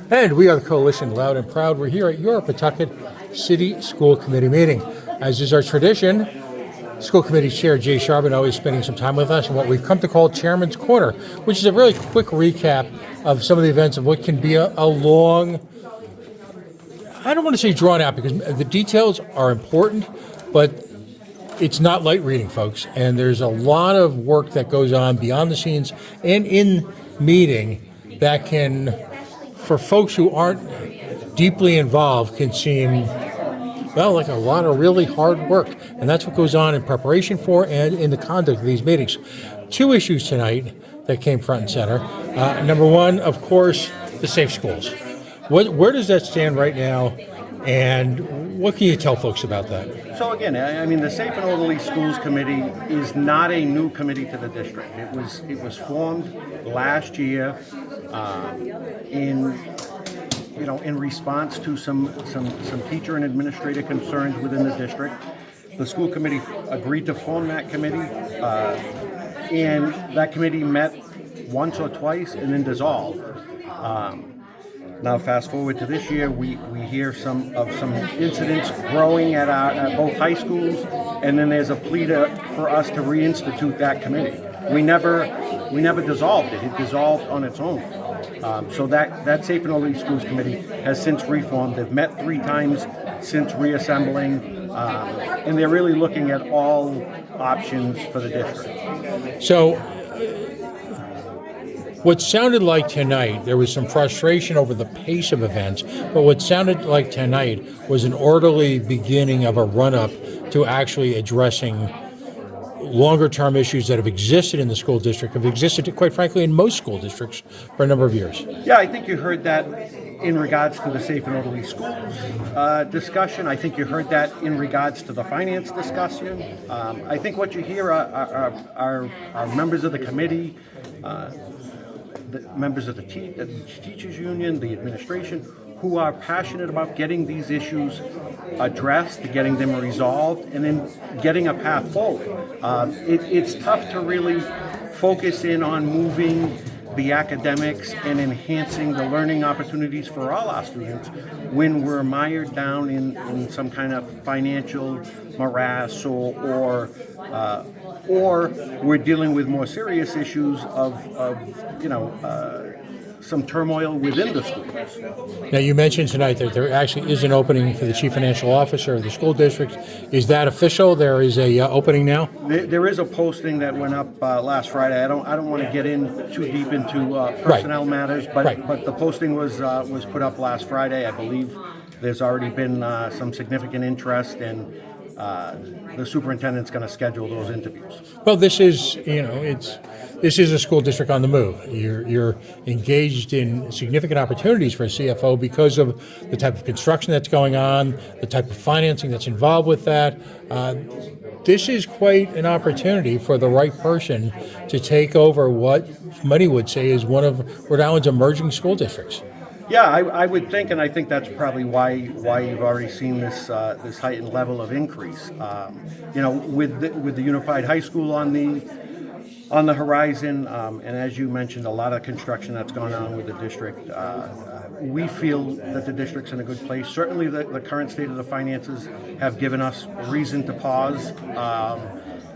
And we are the Coalition Loud and Proud. We're here at your Pawtucket City School Committee meeting. As is our tradition, School Committee Chair Jay Charbonneau is spending some time with us in what we've come to call Chairman's Corner, which is a really quick recap of some of the events of what can be a long, I don't want to say drawn out because the details are important, but it's not light reading, folks. And there's a lot of work that goes on beyond the scenes and in meeting that can, for folks who aren't deeply involved, can seem, well, like a lot of really hard work. And that's what goes on in preparation for and in the conduct of these meetings. Two issues tonight that came front and center. Number one, of course, the safe schools. Where does that stand right now? And what can you tell folks about that? So again, I mean, the Safe and Orderly Schools Committee is not a new committee to the district. It was formed last year in response to some teacher and administrator concerns within the district. The school committee agreed to form that committee, and that committee met once or twice and then dissolved. Now, fast forward to this year, we hear some incidents growing at both high schools, and then there's a plea for us to reinstitute that committee. We never dissolved it; it dissolved on its own. So that Safe and Orderly Schools Committee has since reformed. They've met 3 times since reassembling, and they're really looking at all options for the district. So, what sounded like tonight, there was some frustration over the pace of events, but what sounded like tonight was an orderly beginning of a run-up to actually addressing longer-term issues that have existed in the school district, have existed, quite frankly, in most school districts for a number of years. Yeah, I think you heard that in regards to the Safe and Orderly Schools discussion. I think you heard that in regards to the finance discussion. I think what you hear are members of the committee, the members of the teachers union, the administration, who are passionate about getting these issues addressed, getting them resolved, and then getting a path forward. It's tough to really focus in on moving the academics and enhancing the learning opportunities for all our students when we're mired down in some kind of financial morass or we're dealing with more serious issues of some turmoil within the schools. Now, you mentioned tonight that there actually is an opening for the chief financial officer of the school district. Is that official? There is a opening now? There is a posting that went up last Friday. I don't want to get in too deep into personnel matters, but the posting was put up last Friday. I believe there's already been some significant interest, and the superintendent's going to schedule those interviews. Well, this is a school district on the move. You're engaged in significant opportunities for a CFO because of the type of construction that's going on, the type of financing that's involved with that. This is quite an opportunity for the right person to take over what many would say is one of Rhode Island's emerging school districts. Yeah, I would think, and I think that's probably why you've already seen this heightened level of increase. With the unified high school on the horizon, and as you mentioned, a lot of construction that's gone on with the district. We feel that the district's in a good place. Certainly, the current state of the finances have given us reason to pause.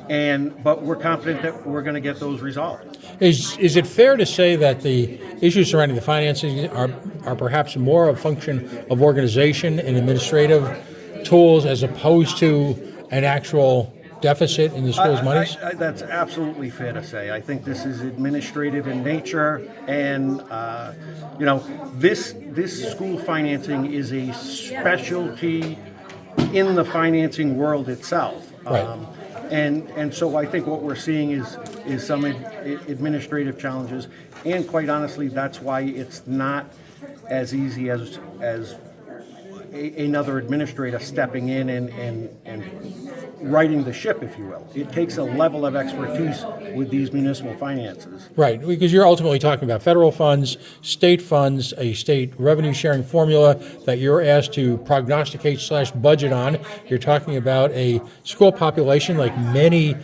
But we're confident that we're going to get those resolved. Is it fair to say that the issues surrounding the financing are perhaps more a function of organization and administrative tools as opposed to an actual deficit in the school's monies? That's absolutely fair to say. I think this is administrative in nature, and this school financing is a specialty in the financing world itself. Right. And so I think what we're seeing is some administrative challenges, and quite honestly, that's why it's not as easy as another administrator stepping in and righting the ship, if you will. It takes a level of expertise with these municipal finances. Right, because you're ultimately talking about federal funds, state funds, a state revenue sharing formula that you're asked to prognosticate / budget on. You're talking about a school population like many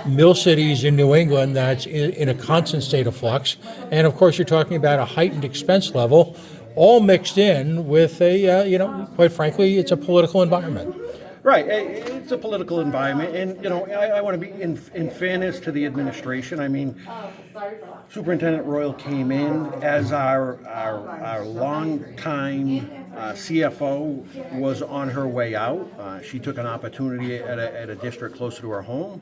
mill cities in New England that's in a constant state of flux. And of course, you're talking about a heightened expense level, all mixed in with quite frankly, it's a political environment. Right, it's a political environment, and I want to be in fairness to the administration. I mean, Superintendent Royal came in as our longtime CFO was on her way out. She took an opportunity at a district closer to her home,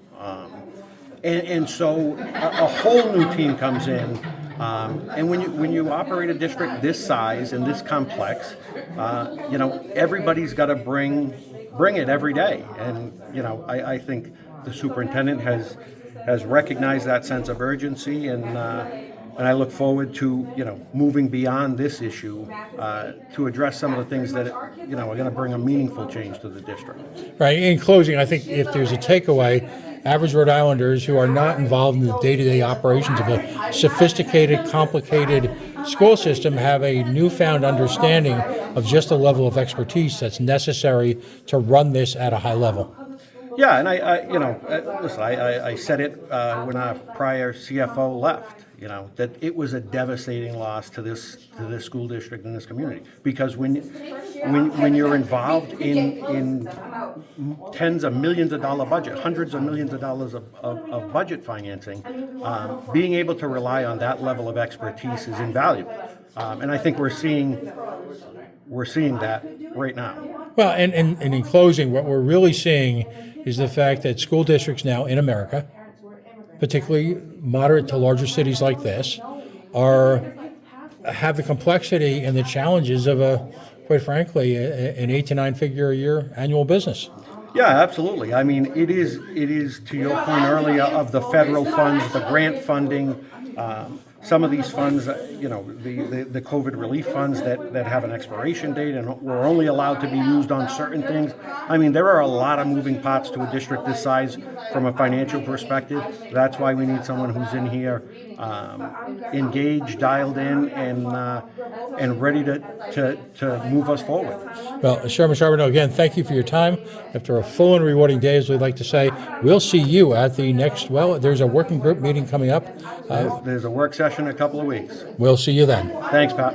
and so a whole new team comes in. And when you operate a district this size and this complex, everybody's got to bring it every day. And I think the superintendent has recognized that sense of urgency, and I look forward to moving beyond this issue to address some of the things that are going to bring a meaningful change to the district. Right. In closing, I think if there's a takeaway, average Rhode Islanders who are not involved in the day-to-day operations of a sophisticated, complicated school system have a newfound understanding of just the level of expertise that's necessary to run this at a high level. Yeah, and listen, I said it when our prior CFO left. That it was a devastating loss to this school district and this community, because when you're involved in tens of millions of dollar budget, hundreds of millions of dollars of budget financing, being able to rely on that level of expertise is invaluable, and I think we're seeing that right now. Well, and in closing, what we're really seeing is the fact that school districts now in America, particularly moderate to larger cities like this, have the complexity and the challenges of quite frankly, an 8 to 9 figure a year annual business. Yeah, absolutely. I mean, it is to your point earlier of the federal funds, the grant funding, some of these funds, the COVID relief funds that have an expiration date and were only allowed to be used on certain things. I mean, there are a lot of moving parts to a district this size from a financial perspective. That's why we need someone who's in here, engaged, dialed in, and ready to move us forward. Well, Chairman Charbonneau, again, thank you for your time. After a full and rewarding day, as we'd like to say, we'll see you at the next, there's a working group meeting coming up. There's a work session in a couple of weeks. We'll see you then. Thanks, Pat.